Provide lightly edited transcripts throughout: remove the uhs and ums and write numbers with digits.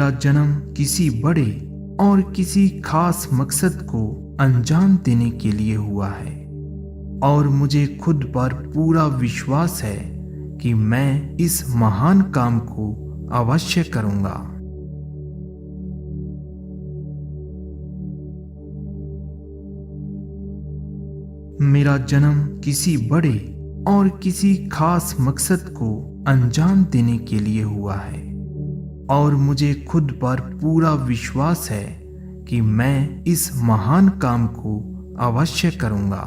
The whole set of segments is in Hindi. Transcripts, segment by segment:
मेरा जन्म किसी बड़े और किसी खास मकसद को अंजाम देने के लिए हुआ है और मुझे खुद पर पूरा विश्वास है कि मैं इस महान काम को अवश्य करूंगा। मेरा जन्म किसी बड़े और किसी खास मकसद को अंजाम देने के लिए हुआ है और मुझे खुद पर पूरा विश्वास है कि मैं इस महान काम को अवश्य करूंगा।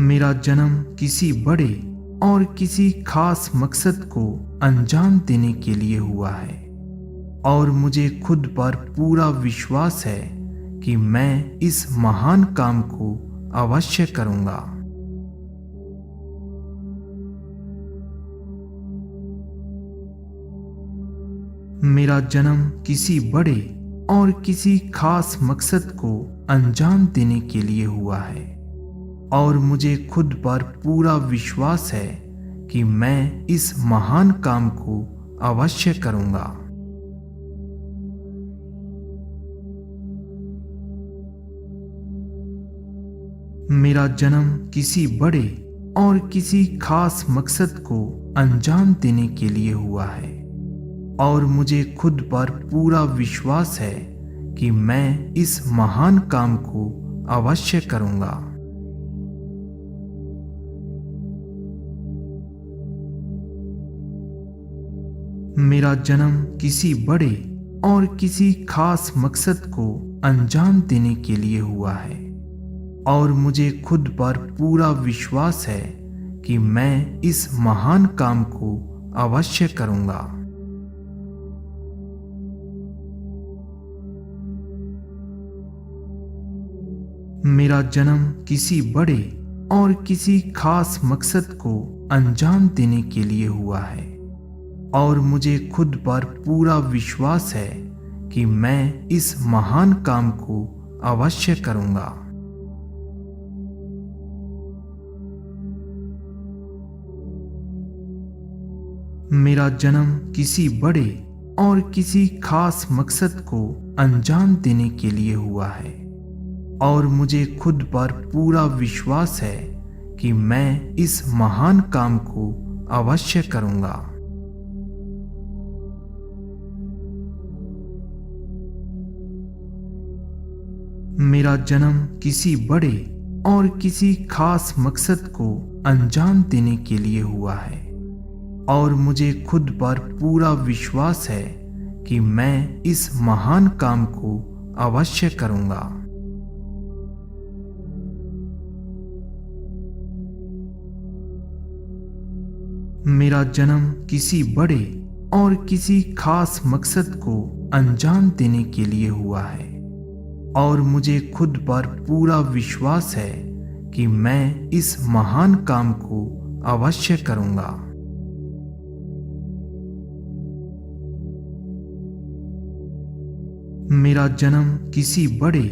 मेरा जन्म किसी बड़े और किसी खास मकसद को अंजाम देने के लिए हुआ है और मुझे खुद पर पूरा विश्वास है कि मैं इस महान काम को अवश्य करूंगा। मेरा जन्म किसी बड़े और किसी खास मकसद को अंजाम देने के लिए हुआ है और मुझे खुद पर पूरा विश्वास है कि मैं इस महान काम को अवश्य करूंगा। मेरा जन्म किसी बड़े और किसी खास मकसद को अंजाम देने के लिए हुआ है और मुझे खुद पर पूरा विश्वास है कि मैं इस महान काम को अवश्य करूंगा। मेरा जन्म किसी बड़े और किसी खास मकसद को अंजाम देने के लिए हुआ है और मुझे खुद पर पूरा विश्वास है कि मैं इस महान काम को अवश्य करूंगा। मेरा जन्म किसी बड़े और किसी खास मकसद को अंजाम देने के लिए हुआ है और मुझे खुद पर पूरा विश्वास है कि मैं इस महान काम को अवश्य करूंगा। मेरा जन्म किसी बड़े और किसी खास मकसद को अंजाम देने के लिए हुआ है और मुझे खुद पर पूरा विश्वास है कि मैं इस महान काम को अवश्य करूंगा। मेरा जन्म किसी बड़े और किसी खास मकसद को अंजाम देने के लिए हुआ है और मुझे खुद पर पूरा विश्वास है कि मैं इस महान काम को अवश्य करूंगा। मेरा जन्म किसी बड़े और किसी खास मकसद को अंजाम देने के लिए हुआ है और मुझे खुद पर पूरा विश्वास है कि मैं इस महान काम को अवश्य करूंगा। मेरा जन्म किसी बड़े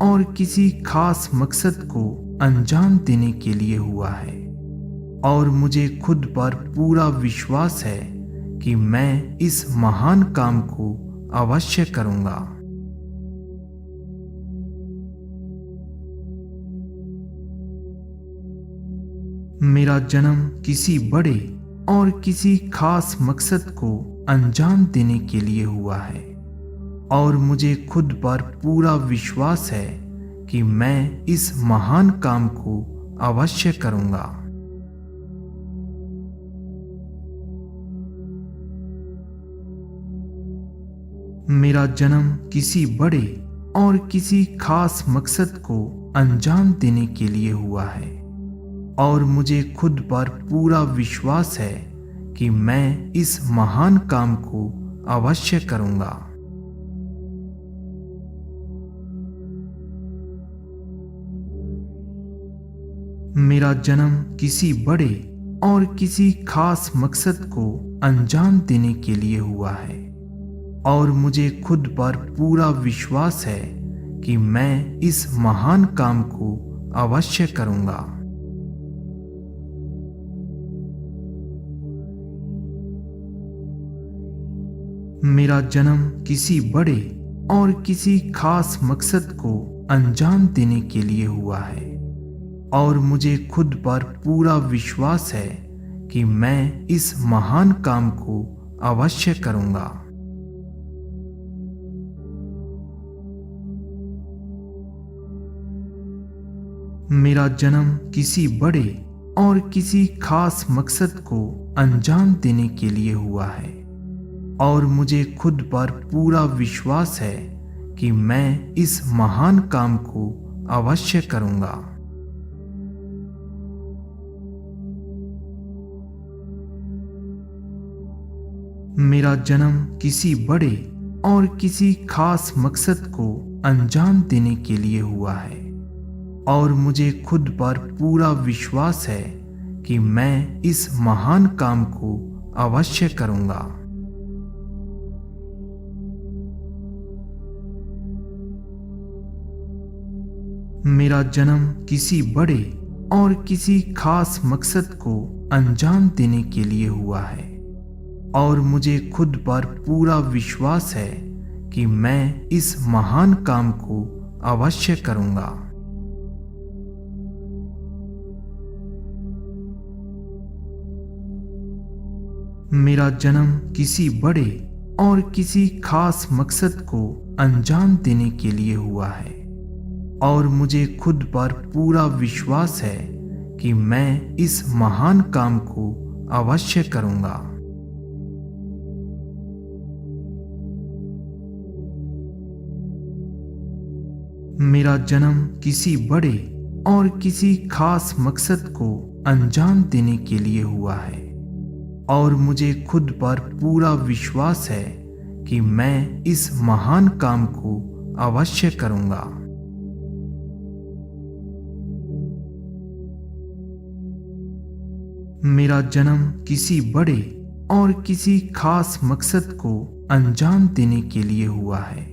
और किसी खास मकसद को अंजाम देने के लिए हुआ है और मुझे खुद पर पूरा विश्वास है कि मैं इस महान काम को अवश्य करूंगा। मेरा जन्म किसी बड़े और किसी खास मकसद को अंजाम देने के लिए हुआ है और मुझे खुद पर पूरा विश्वास है कि मैं इस महान काम को अवश्य करूंगा। मेरा जन्म किसी बड़े और किसी खास मकसद को अंजाम देने के लिए हुआ है और मुझे खुद पर पूरा विश्वास है कि मैं इस महान काम को अवश्य करूंगा। मेरा जन्म किसी बड़े और किसी खास मकसद को अंजाम देने के लिए हुआ है और मुझे खुद पर पूरा विश्वास है कि मैं इस महान काम को अवश्य करूंगा। मेरा जन्म किसी बड़े और किसी खास मकसद को अंजाम देने के लिए हुआ है और मुझे खुद पर पूरा विश्वास है कि मैं इस महान काम को अवश्य करूंगा। मेरा जन्म किसी बड़े और किसी खास मकसद को अंजाम देने के लिए हुआ है और मुझे खुद पर पूरा विश्वास है कि मैं इस महान काम को अवश्य करूंगा। मेरा जन्म किसी बड़े और किसी खास मकसद को अंजाम देने के लिए हुआ है और मुझे खुद पर पूरा विश्वास है कि मैं इस महान काम को अवश्य करूंगा। मेरा जन्म किसी बड़े और किसी खास मकसद को अंजाम देने के लिए हुआ है और मुझे खुद पर पूरा विश्वास है कि मैं इस महान काम को अवश्य करूंगा। मेरा जन्म किसी बड़े और किसी खास मकसद को अंजाम देने के लिए हुआ है और मुझे खुद पर पूरा विश्वास है कि मैं इस महान काम को अवश्य करूंगा। मेरा जन्म किसी बड़े और किसी खास मकसद को अंजाम देने के लिए हुआ है और मुझे खुद पर पूरा विश्वास है कि मैं इस महान काम को अवश्य करूंगा। मेरा जन्म किसी बड़े और किसी खास मकसद को अंजाम देने के लिए हुआ है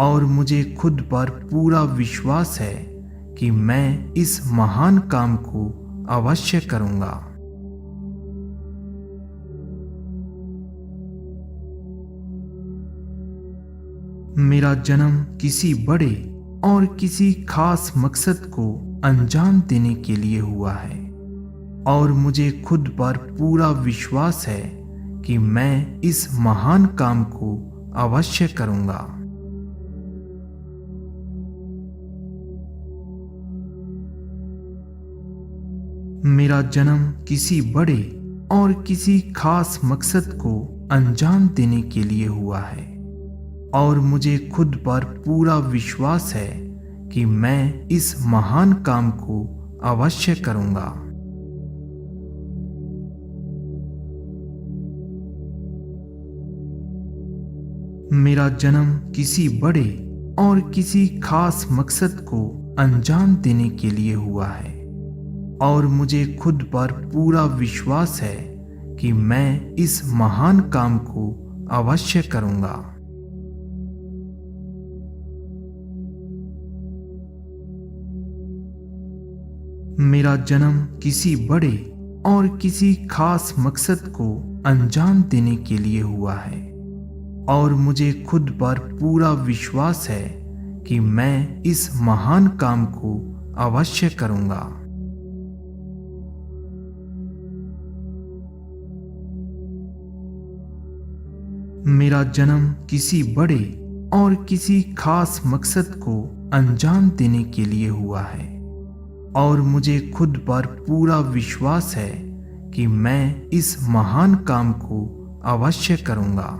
और मुझे खुद पर पूरा विश्वास है कि मैं इस महान काम को अवश्य करूंगा। मेरा जन्म किसी बड़े और किसी खास मकसद को अंजाम देने के लिए हुआ है और मुझे खुद पर पूरा विश्वास है कि मैं इस महान काम को अवश्य करूंगा। मेरा जन्म किसी बड़े और किसी खास मकसद को अंजाम देने के लिए हुआ है और मुझे खुद पर पूरा विश्वास है कि मैं इस महान काम को अवश्य करूंगा। मेरा जन्म किसी बड़े और किसी खास मकसद को अंजाम देने के लिए हुआ है और मुझे खुद पर पूरा विश्वास है कि मैं इस महान काम को अवश्य करूंगा। मेरा जन्म किसी बड़े और किसी खास मकसद को अंजाम देने के लिए हुआ है और मुझे खुद पर पूरा विश्वास है कि मैं इस महान काम को अवश्य करूंगा। मेरा जन्म किसी बड़े और किसी खास मकसद को अंजाम देने के लिए हुआ है और मुझे खुद पर पूरा विश्वास है कि मैं इस महान काम को अवश्य करूंगा।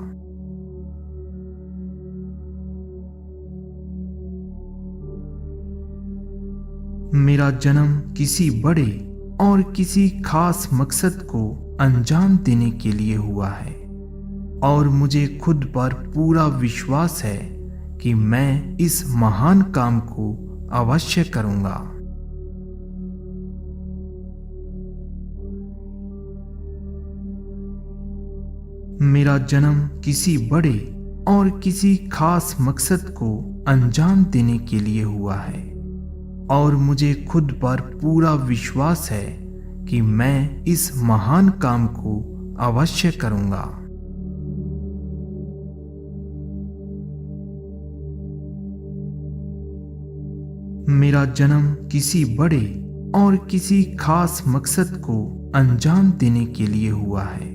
मेरा जन्म किसी बड़े और किसी खास मकसद को अंजाम देने के लिए हुआ है और मुझे खुद पर पूरा विश्वास है कि मैं इस महान काम को अवश्य करूंगा। मेरा जन्म किसी बड़े और किसी खास मकसद को अंजाम देने के लिए हुआ है और मुझे खुद पर पूरा विश्वास है कि मैं इस महान काम को अवश्य करूंगा। मेरा जन्म किसी बड़े और किसी खास मकसद को अंजाम देने के लिए हुआ है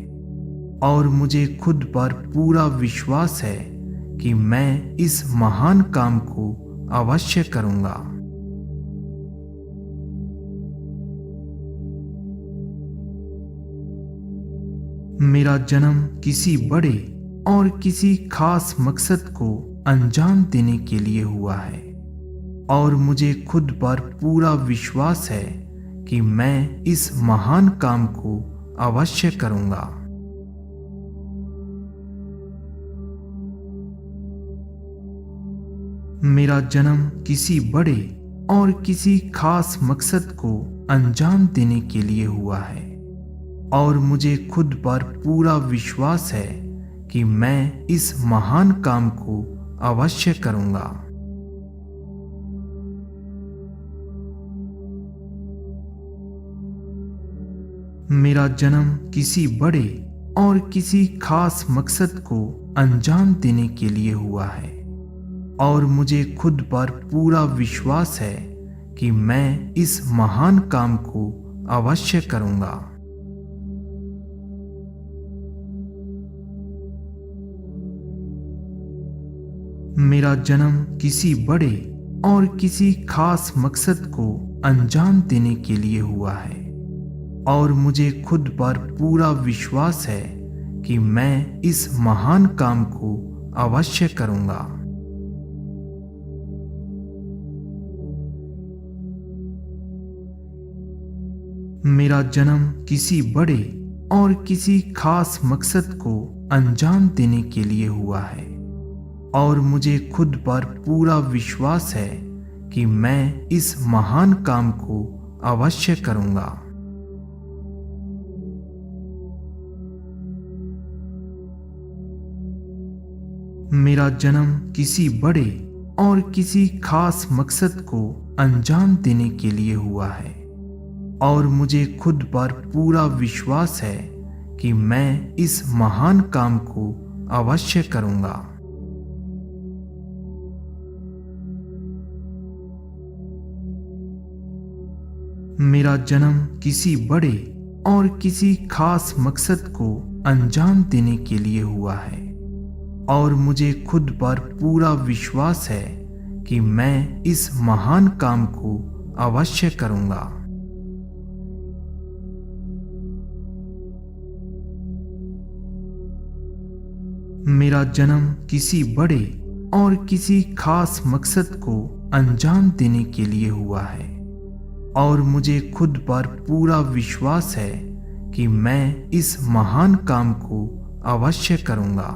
और मुझे खुद पर पूरा विश्वास है कि मैं इस महान काम को अवश्य करूंगा। मेरा जन्म किसी बड़े और किसी खास मकसद को अंजाम देने के लिए हुआ है और मुझे खुद पर पूरा विश्वास है कि मैं इस महान काम को अवश्य करूंगा। मेरा जन्म किसी बड़े और किसी खास मकसद को अंजाम देने के लिए हुआ है और मुझे खुद पर पूरा विश्वास है कि मैं इस महान काम को अवश्य करूंगा। मेरा जन्म किसी बड़े और किसी खास मकसद को अंजाम देने के लिए हुआ है और मुझे खुद पर पूरा विश्वास है कि मैं इस महान काम को अवश्य करूंगा। मेरा जन्म किसी बड़े और किसी खास मकसद को अंजाम देने के लिए हुआ है और मुझे खुद पर पूरा विश्वास है कि मैं इस महान काम को अवश्य करूंगा। मेरा जन्म किसी बड़े और किसी खास मकसद को अंजाम देने के लिए हुआ है और मुझे खुद पर पूरा विश्वास है कि मैं इस महान काम को अवश्य करूंगा। मेरा जन्म किसी बड़े और किसी खास मकसद को अंजाम देने के लिए हुआ है और मुझे खुद पर पूरा विश्वास है कि मैं इस महान काम को अवश्य करूंगा। मेरा जन्म किसी बड़े और किसी खास मकसद को अंजाम देने के लिए हुआ है और मुझे खुद पर पूरा विश्वास है कि मैं इस महान काम को अवश्य करूंगा। मेरा जन्म किसी बड़े और किसी खास मकसद को अंजाम देने के लिए हुआ है और मुझे खुद पर पूरा विश्वास है कि मैं इस महान काम को अवश्य करूंगा।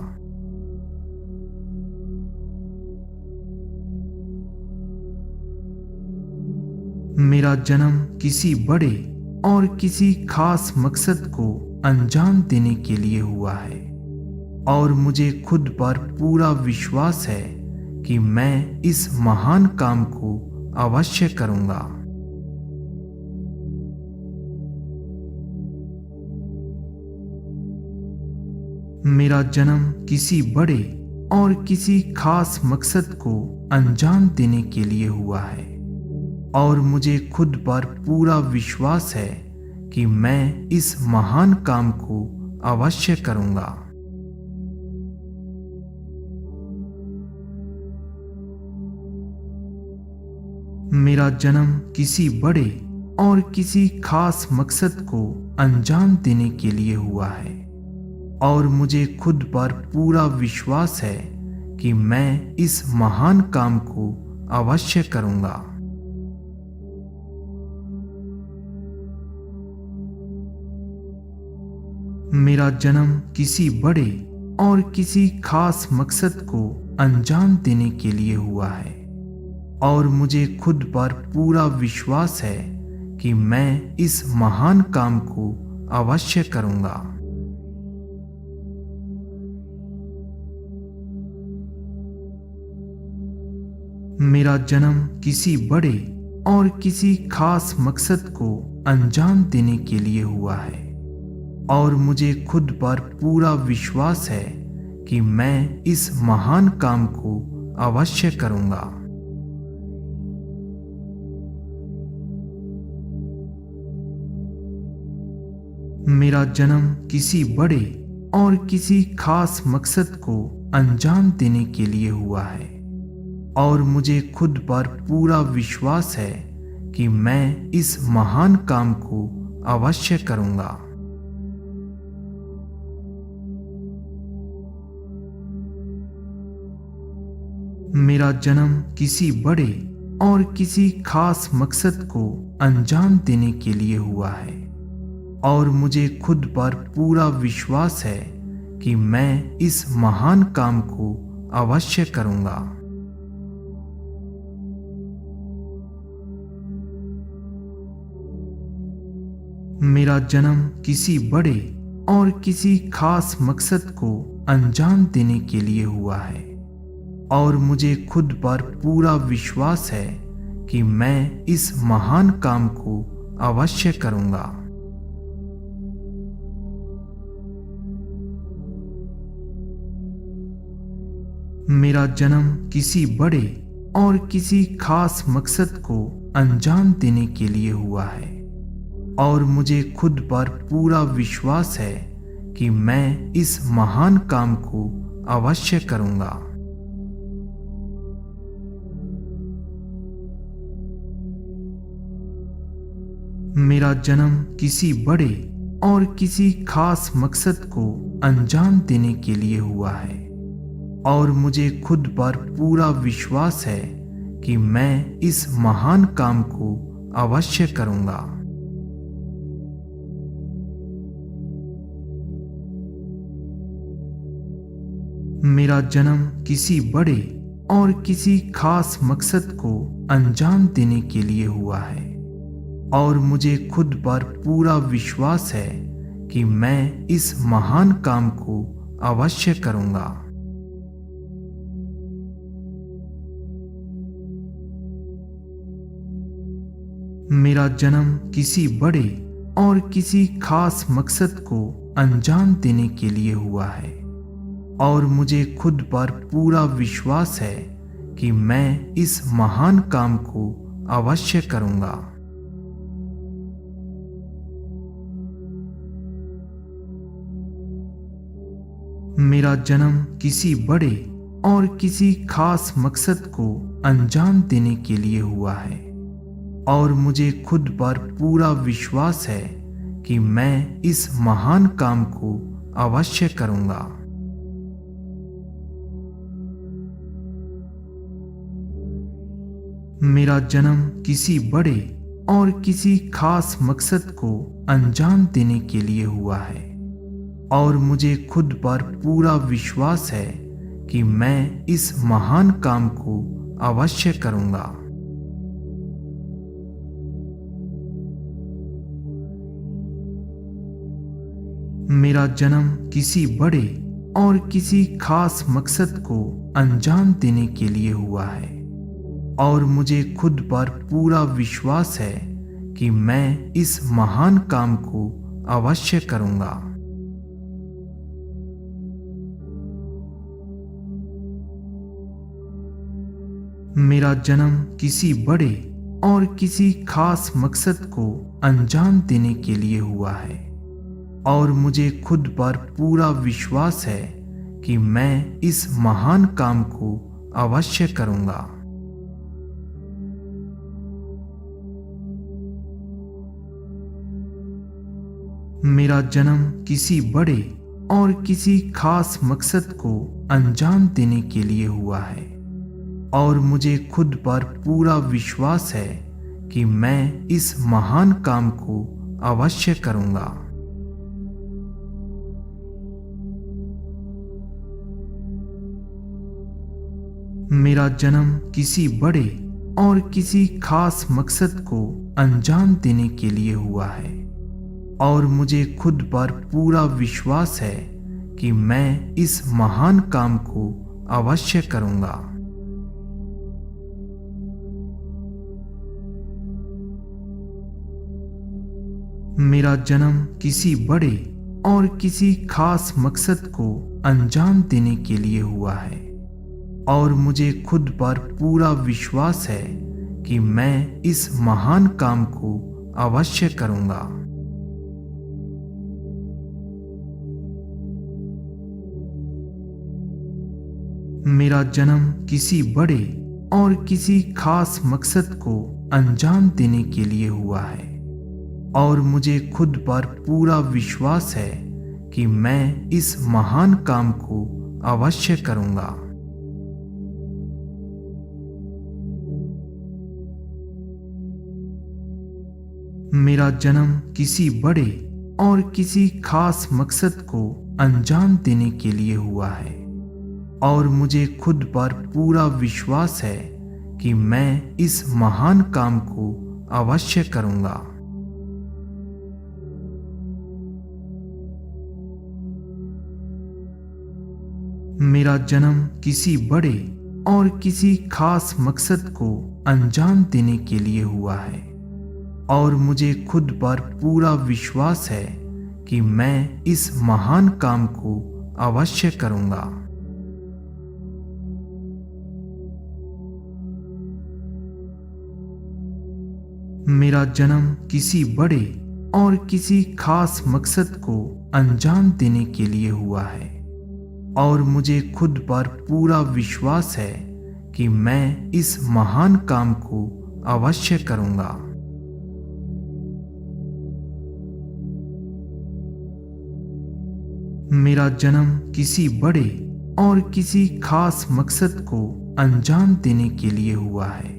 मेरा जन्म किसी बड़े और किसी खास मकसद को अंजाम देने के लिए हुआ है और मुझे खुद पर पूरा विश्वास है कि मैं इस महान काम को अवश्य करूंगा। मेरा जन्म किसी बड़े और किसी खास मकसद को अंजाम देने के लिए हुआ है और मुझे खुद पर पूरा विश्वास है कि मैं इस महान काम को अवश्य करूंगा। मेरा जन्म किसी बड़े और किसी खास मकसद को अंजाम देने के लिए हुआ है और मुझे खुद पर पूरा विश्वास है कि मैं इस महान काम को अवश्य करूंगा। मेरा जन्म किसी बड़े और किसी खास मकसद को अंजाम देने के लिए हुआ है और मुझे खुद पर पूरा विश्वास है कि मैं इस महान काम को अवश्य करूंगा। मेरा जन्म किसी बड़े और किसी खास मकसद को अंजाम देने के लिए हुआ है और मुझे खुद पर पूरा विश्वास है कि मैं इस महान काम को अवश्य करूंगा। मेरा जन्म किसी बड़े और किसी खास मकसद को अंजाम देने के लिए हुआ है और मुझे खुद पर पूरा विश्वास है कि मैं इस महान काम को अवश्य करूंगा। मेरा जन्म किसी बड़े और किसी खास मकसद को अंजाम देने के लिए हुआ है और मुझे खुद पर पूरा विश्वास है कि मैं इस महान काम को अवश्य करूंगा। मेरा जन्म किसी बड़े और किसी खास मकसद को अंजाम देने के लिए हुआ है और मुझे खुद पर पूरा विश्वास है कि मैं इस महान काम को अवश्य करूंगा। मेरा जन्म किसी बड़े और किसी खास मकसद को अंजाम देने के लिए हुआ है और मुझे खुद पर पूरा विश्वास है कि मैं इस महान काम को अवश्य करूंगा। मेरा जन्म किसी बड़े और किसी खास मकसद को अंजाम देने के लिए हुआ है और मुझे खुद पर पूरा विश्वास है कि मैं इस महान काम को अवश्य करूंगा। मेरा जन्म किसी बड़े और किसी खास मकसद को अंजाम देने के लिए हुआ है और मुझे खुद पर पूरा विश्वास है कि मैं इस महान काम को अवश्य करूंगा। मेरा जन्म किसी बड़े और किसी खास मकसद को अंजाम देने के लिए हुआ है और मुझे खुद पर पूरा विश्वास है कि मैं इस महान काम को अवश्य करूंगा। मेरा जन्म किसी बड़े और किसी खास मकसद को अंजाम देने के लिए हुआ है और मुझे खुद पर पूरा विश्वास है कि मैं इस महान काम को अवश्य करूंगा। मेरा जन्म किसी बड़े और किसी खास मकसद को अंजाम देने के लिए हुआ है और मुझे खुद पर पूरा विश्वास है कि मैं इस महान काम को अवश्य करूंगा। मेरा जन्म किसी बड़े और किसी खास मकसद को अंजाम देने के लिए हुआ है और मुझे खुद पर पूरा विश्वास है कि मैं इस महान काम को अवश्य करूंगा। मेरा जन्म किसी बड़े और किसी खास मकसद को अंजाम देने के लिए हुआ है और मुझे खुद पर पूरा विश्वास है कि मैं इस महान काम को अवश्य करूंगा। मेरा जन्म किसी बड़े और किसी खास मकसद को अंजाम देने के लिए हुआ है और मुझे खुद पर पूरा विश्वास है कि मैं इस महान काम को अवश्य करूंगा। मेरा जन्म किसी बड़े और किसी खास मकसद को अंजाम देने के लिए हुआ है और मुझे खुद पर पूरा विश्वास है कि मैं इस महान काम को अवश्य करूंगा। मेरा जन्म किसी बड़े और किसी खास मकसद को अंजाम देने के लिए हुआ है और मुझे खुद पर पूरा विश्वास है कि मैं इस महान काम को अवश्य करूंगा। मेरा जन्म किसी बड़े और किसी खास मकसद को अंजाम देने के लिए हुआ है और मुझे खुद पर पूरा विश्वास है कि मैं इस महान काम को अवश्य करूंगा। मेरा जन्म किसी बड़े और किसी खास मकसद को अंजाम देने के लिए हुआ है और मुझे खुद पर पूरा विश्वास है कि मैं इस महान काम को अवश्य करूंगा। मेरा जन्म किसी बड़े और किसी खास मकसद को अंजाम देने के लिए हुआ है और मुझे खुद पर पूरा विश्वास है कि मैं इस महान काम को अवश्य करूंगा। मेरा जन्म किसी बड़े और किसी खास मकसद को अंजाम देने के लिए हुआ है और मुझे खुद पर पूरा विश्वास है कि मैं इस महान काम को अवश्य करूंगा। मेरा जन्म किसी बड़े और किसी खास मकसद को अंजाम देने के लिए हुआ है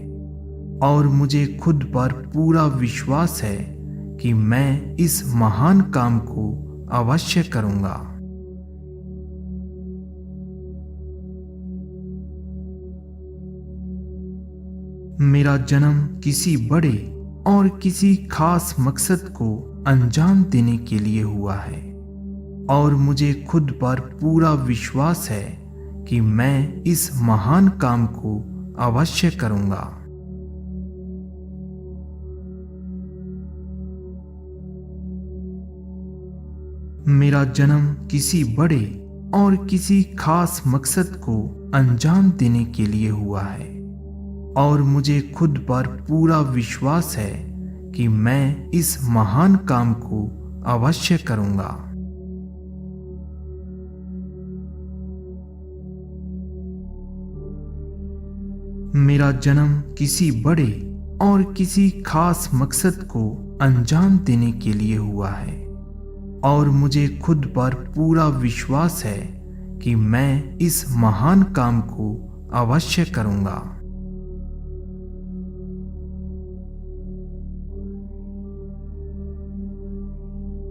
और मुझे खुद पर पूरा विश्वास है कि मैं इस महान काम को अवश्य करूंगा। मेरा जन्म किसी बड़े और किसी खास मकसद को अंजाम देने के लिए हुआ है और मुझे खुद पर पूरा विश्वास है कि मैं इस महान काम को अवश्य करूंगा। मेरा जन्म किसी बड़े और किसी खास मकसद को अंजाम देने के लिए हुआ है और मुझे खुद पर पूरा विश्वास है कि मैं इस महान काम को अवश्य करूंगा। मेरा जन्म किसी बड़े और किसी खास मकसद को अंजाम देने के लिए हुआ है और मुझे खुद पर पूरा विश्वास है कि मैं इस महान काम को अवश्य करूंगा।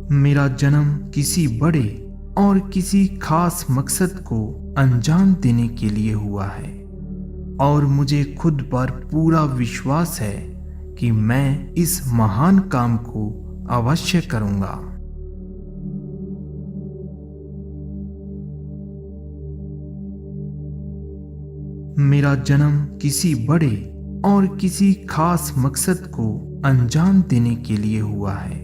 मेरा जन्म किसी बड़े और किसी खास मकसद को अंजाम देने के लिए हुआ है और मुझे खुद पर पूरा विश्वास है कि मैं इस महान काम को अवश्य करूंगा। मेरा जन्म किसी बड़े और किसी खास मकसद को अंजाम देने के लिए हुआ है और मुझे खुद पर पूरा विश्वास है कि मैं इस महान काम को अवश्य करूंगा। मेरा जन्म किसी बड़े और किसी खास मकसद को अंजाम देने के लिए हुआ है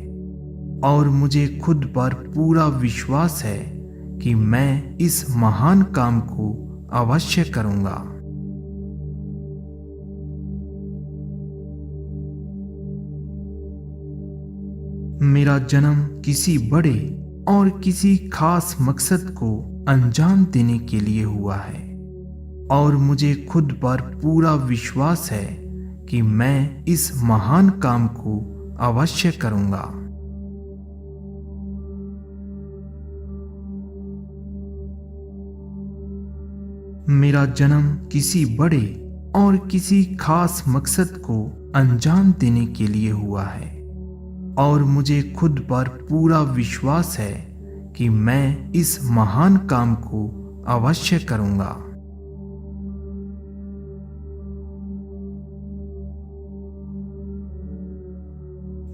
और मुझे खुद पर पूरा विश्वास है कि मैं इस महान काम को अवश्य करूंगा। मेरा जन्म किसी बड़े और किसी खास मकसद को अंजाम देने के लिए हुआ है और मुझे खुद पर पूरा विश्वास है कि मैं इस महान काम को अवश्य करूंगा। मेरा जन्म किसी बड़े और किसी खास मकसद को अंजाम देने के लिए हुआ है और मुझे खुद पर पूरा विश्वास है कि मैं इस महान काम को अवश्य करूंगा। मेरा जन्म किसी बड़े और किसी खास मकसद को अंजाम देने के लिए हुआ है और मुझे खुद पर पूरा विश्वास है कि मैं इस महान काम को अवश्य करूंगा।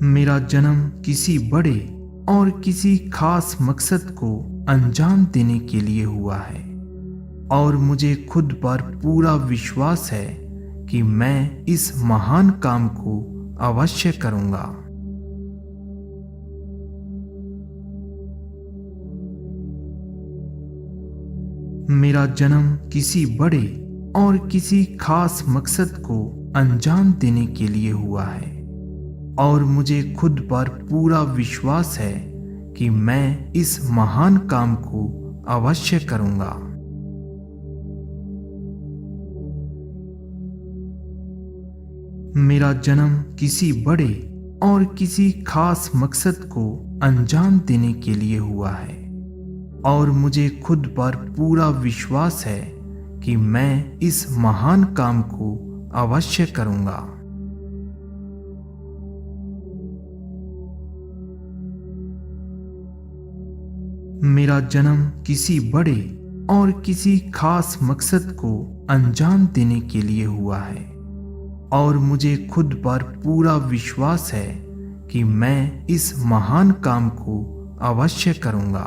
मेरा जन्म किसी बड़े और किसी खास मकसद को अंजाम देने के लिए हुआ है और मुझे खुद पर पूरा विश्वास है कि मैं इस महान काम को अवश्य करूंगा। मेरा जन्म किसी बड़े और किसी खास मकसद को अंजाम देने के लिए हुआ है और मुझे खुद पर पूरा विश्वास है कि मैं इस महान काम को अवश्य करूंगा। मेरा जन्म किसी बड़े और किसी खास मकसद को अंजाम देने के लिए हुआ है और मुझे खुद पर पूरा विश्वास है कि मैं इस महान काम को अवश्य करूंगा। मेरा जन्म किसी बड़े और किसी खास मकसद को अंजाम देने के लिए हुआ है और मुझे खुद पर पूरा विश्वास है कि मैं इस महान काम को अवश्य करूंगा।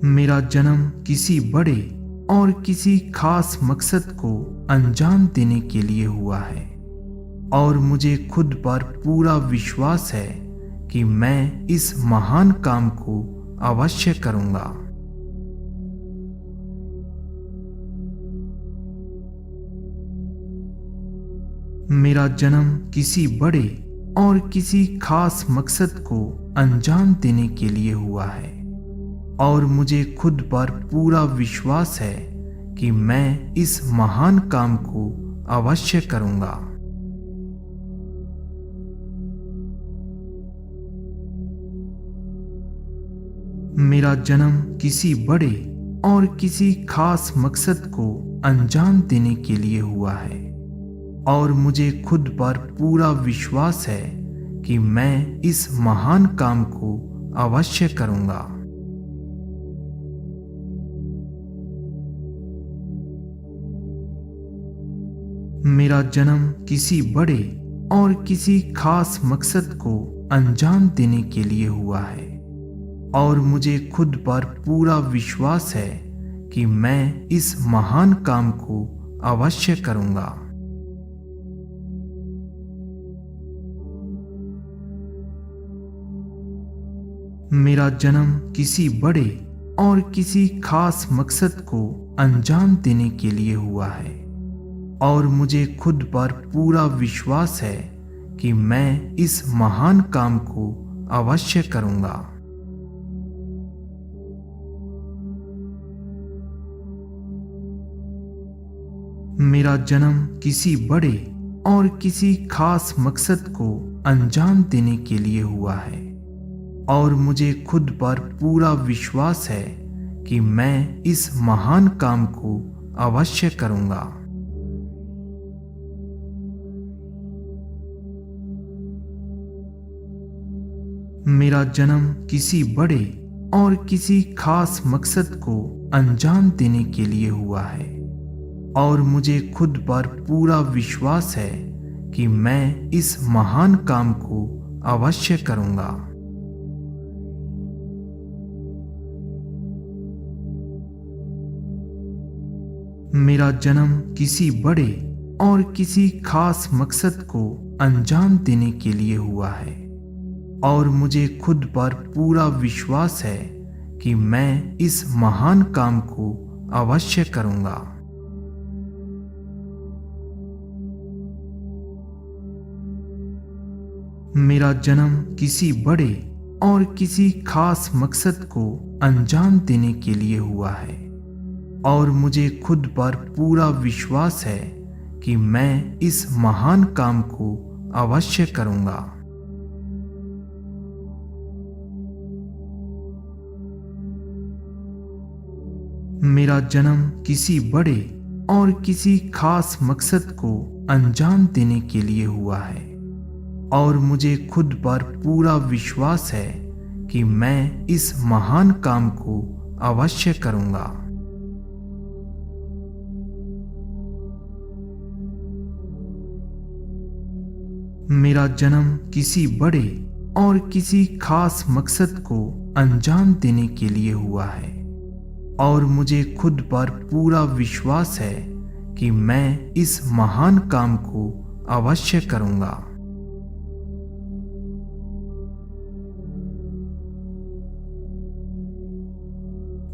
मेरा जन्म किसी बड़े और किसी खास मकसद को अंजाम देने के लिए हुआ है और मुझे खुद पर पूरा विश्वास है कि मैं इस महान काम को अवश्य करूंगा। मेरा जन्म किसी बड़े और किसी खास मकसद को अंजाम देने के लिए हुआ है और मुझे खुद पर पूरा विश्वास है कि मैं इस महान काम को अवश्य करूंगा। मेरा जन्म किसी बड़े और किसी खास मकसद को अंजाम देने के लिए हुआ है और मुझे खुद पर पूरा विश्वास है कि मैं इस महान काम को अवश्य करूंगा। मेरा जन्म किसी बड़े और किसी खास मकसद को अंजाम देने के लिए हुआ है और मुझे खुद पर पूरा विश्वास है कि मैं इस महान काम को अवश्य करूंगा। मेरा जन्म किसी बड़े और किसी खास मकसद को अंजाम देने के लिए हुआ है और मुझे खुद पर पूरा विश्वास है कि मैं इस महान काम को अवश्य करूंगा। मेरा जन्म किसी बड़े और किसी खास मकसद को अंजाम देने के लिए हुआ है और मुझे खुद पर पूरा विश्वास है कि मैं इस महान काम को अवश्य करूंगा। मेरा जन्म किसी बड़े और किसी खास मकसद को अंजाम देने के लिए हुआ है और मुझे खुद पर पूरा विश्वास है कि मैं इस महान काम को अवश्य करूंगा। मेरा जन्म किसी बड़े और किसी खास मकसद को अंजाम देने के लिए हुआ है और मुझे खुद पर पूरा विश्वास है कि मैं इस महान काम को अवश्य करूंगा। मेरा जन्म किसी बड़े और किसी खास मकसद को अंजाम देने के लिए हुआ है और मुझे खुद पर पूरा विश्वास है कि मैं इस महान काम को अवश्य करूंगा। मेरा जन्म किसी बड़े और किसी खास मकसद को अंजाम देने के लिए हुआ है और मुझे खुद पर पूरा विश्वास है कि मैं इस महान काम को अवश्य करूंगा। मेरा जन्म किसी बड़े और किसी खास मकसद को अंजाम देने के लिए हुआ है और मुझे खुद पर पूरा विश्वास है कि मैं इस महान काम को अवश्य करूंगा।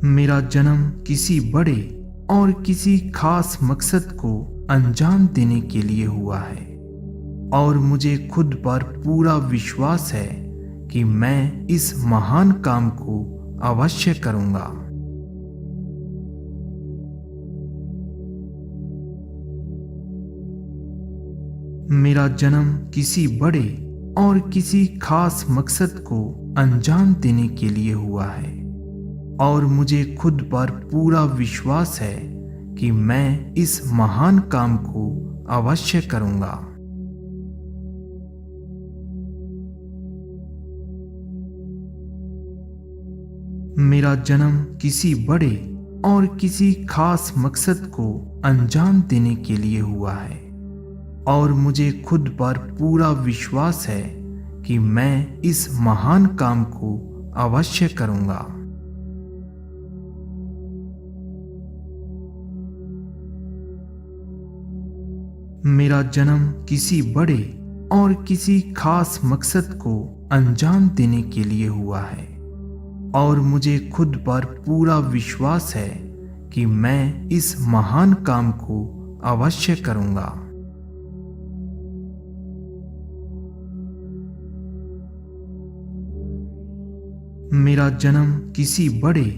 मेरा जन्म किसी बड़े और किसी खास मकसद को अंजाम देने के लिए हुआ है और मुझे खुद पर पूरा विश्वास है कि मैं इस महान काम को अवश्य करूंगा। मेरा जन्म किसी बड़े और किसी खास मकसद को अंजाम देने के लिए हुआ है और मुझे खुद पर पूरा विश्वास है कि मैं इस महान काम को अवश्य करूंगा। मेरा जन्म किसी बड़े और किसी खास मकसद को अंजाम देने के लिए हुआ है और मुझे खुद पर पूरा विश्वास है कि मैं इस महान काम को अवश्य करूंगा। मेरा जन्म किसी बड़े और किसी खास मकसद को अंजाम देने के लिए हुआ है और मुझे खुद पर पूरा विश्वास है कि मैं इस महान काम को अवश्य करूंगा। मेरा जन्म किसी बड़े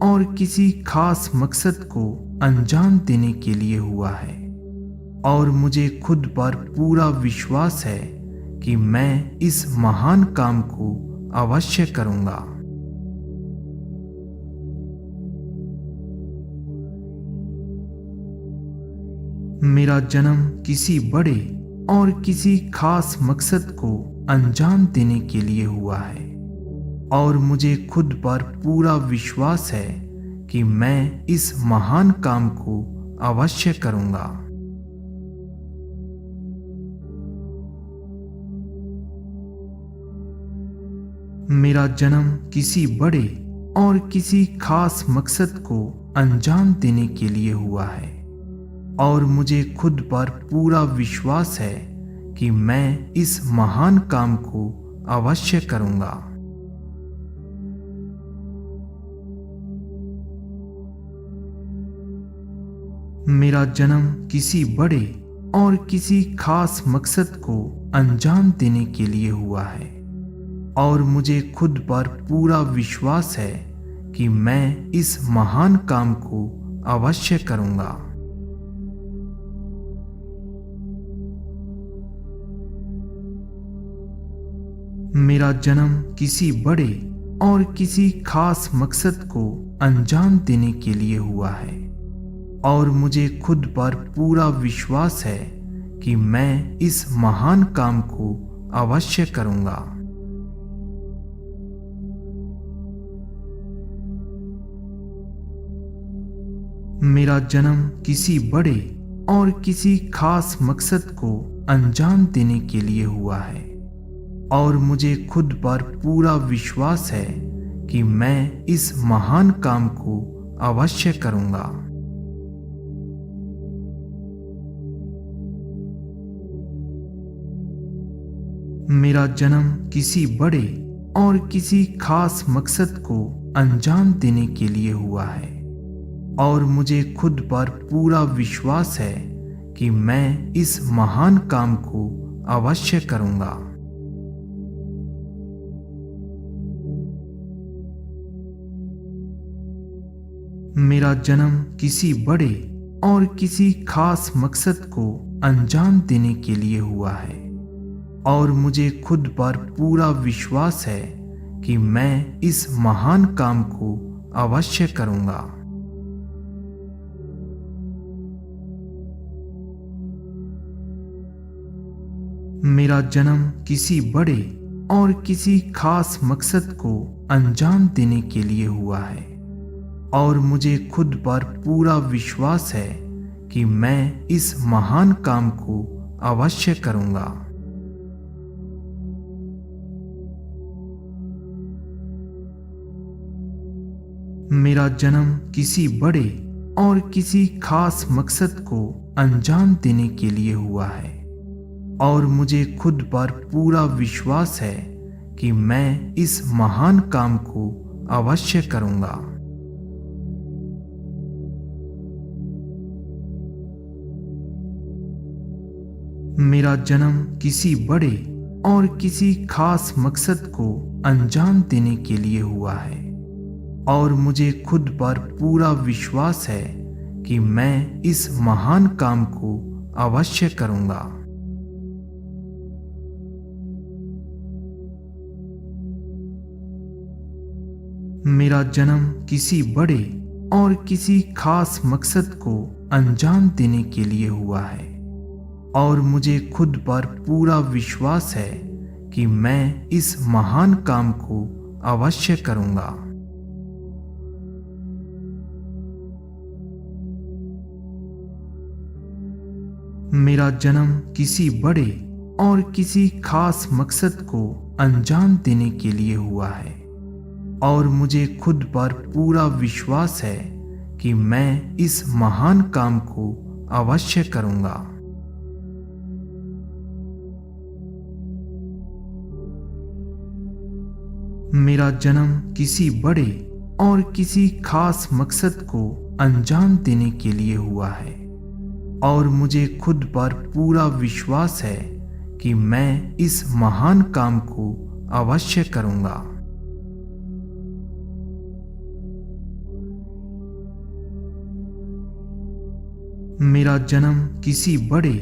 और किसी खास मकसद को अंजाम देने के लिए हुआ है और मुझे खुद पर पूरा विश्वास है कि मैं इस महान काम को अवश्य करूंगा। मेरा जन्म किसी बड़े और किसी खास मकसद को अंजाम देने के लिए हुआ है और मुझे खुद पर पूरा विश्वास है कि मैं इस महान काम को अवश्य करूंगा। मेरा जन्म किसी बड़े और किसी खास मकसद को अंजाम देने के लिए हुआ है और मुझे खुद पर पूरा विश्वास है कि मैं इस महान काम को अवश्य करूंगा। मेरा जन्म किसी बड़े और किसी खास मकसद को अंजाम देने के लिए हुआ है और मुझे खुद पर पूरा विश्वास है कि मैं इस महान काम को अवश्य करूंगा। मेरा जन्म किसी बड़े और किसी खास मकसद को अंजाम देने के लिए हुआ है और मुझे खुद पर पूरा विश्वास है कि मैं इस महान काम को अवश्य करूंगा। मेरा जन्म किसी बड़े और किसी खास मकसद को अंजाम देने के लिए हुआ है और मुझे खुद पर पूरा विश्वास है कि मैं इस महान काम को अवश्य करूंगा। मेरा जन्म किसी बड़े और किसी खास मकसद को अंजाम देने के लिए हुआ है और मुझे खुद पर पूरा विश्वास है कि मैं इस महान काम को अवश्य करूंगा। मेरा जन्म किसी बड़े और किसी खास मकसद को अंजाम देने के लिए हुआ है और मुझे खुद पर पूरा विश्वास है कि मैं इस महान काम को अवश्य करूंगा। मेरा जन्म किसी बड़े और किसी खास मकसद को अंजाम देने के लिए हुआ है और मुझे खुद पर पूरा विश्वास है कि मैं इस महान काम को अवश्य करूंगा। मेरा जन्म किसी बड़े और किसी खास मकसद को अंजाम देने के लिए हुआ है और मुझे खुद पर पूरा विश्वास है कि मैं इस महान काम को अवश्य करूंगा। मेरा जन्म किसी बड़े और किसी खास मकसद को अंजाम देने के लिए हुआ है और मुझे खुद पर पूरा विश्वास है कि मैं इस महान काम को अवश्य करूंगा। मेरा जन्म किसी बड़े और किसी खास मकसद को अंजाम देने के लिए हुआ है और मुझे खुद पर पूरा विश्वास है कि मैं इस महान काम को अवश्य करूंगा। मेरा जन्म किसी बड़े और किसी खास मकसद को अंजाम देने के लिए हुआ है और मुझे खुद पर पूरा विश्वास है कि मैं इस महान काम को अवश्य करूंगा। मेरा जन्म किसी बड़े और किसी खास मकसद को अंजाम देने के लिए हुआ है और मुझे खुद पर पूरा विश्वास है कि मैं इस महान काम को अवश्य करूंगा। मेरा जन्म किसी बड़े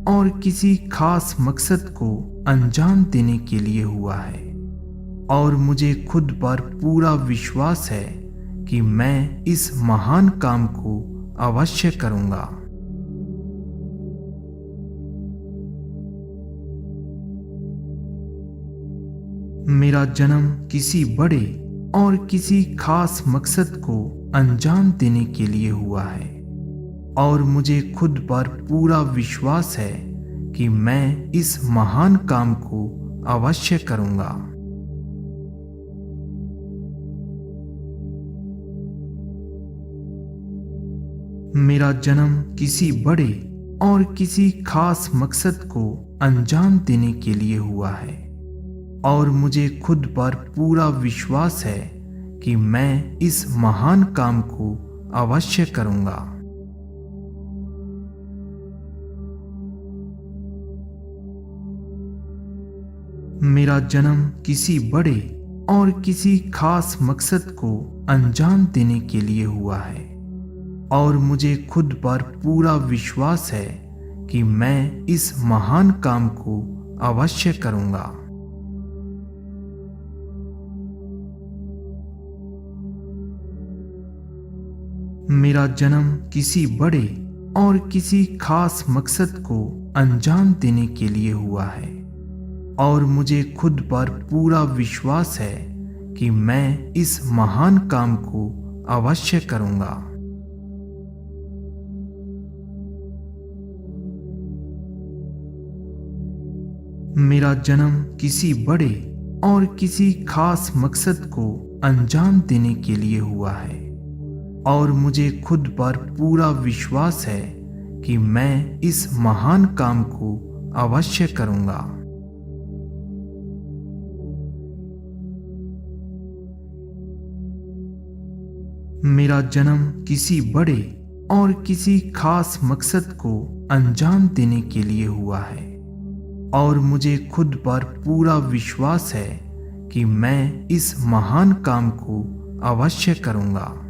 और किसी खास मकसद को अंजाम देने के लिए हुआ है और मुझे खुद पर पूरा विश्वास है कि मैं इस महान काम को अवश्य करूंगा। मेरा जन्म किसी बड़े और किसी खास मकसद को अंजाम देने के लिए हुआ है और मुझे खुद पर पूरा विश्वास है कि मैं इस महान काम को अवश्य करूंगा। मेरा जन्म किसी बड़े और किसी खास मकसद को अंजाम देने के लिए हुआ है और मुझे खुद पर पूरा विश्वास है कि मैं इस महान काम को अवश्य करूंगा। मेरा जन्म किसी बड़े और किसी खास मकसद को अंजाम देने के लिए हुआ है और मुझे खुद पर पूरा विश्वास है कि मैं इस महान काम को अवश्य करूंगा। मेरा जन्म किसी बड़े और किसी खास मकसद को अंजाम देने के लिए हुआ है और मुझे खुद पर पूरा विश्वास है कि मैं इस महान काम को अवश्य करूंगा। मेरा जन्म किसी बड़े और किसी खास मकसद को अंजाम देने के लिए हुआ है और मुझे खुद पर पूरा विश्वास है कि मैं इस महान काम को अवश्य करूंगा। मेरा जन्म किसी बड़े और किसी खास मकसद को अंजाम देने के लिए हुआ है और मुझे खुद पर पूरा विश्वास है कि मैं इस महान काम को अवश्य करूंगा।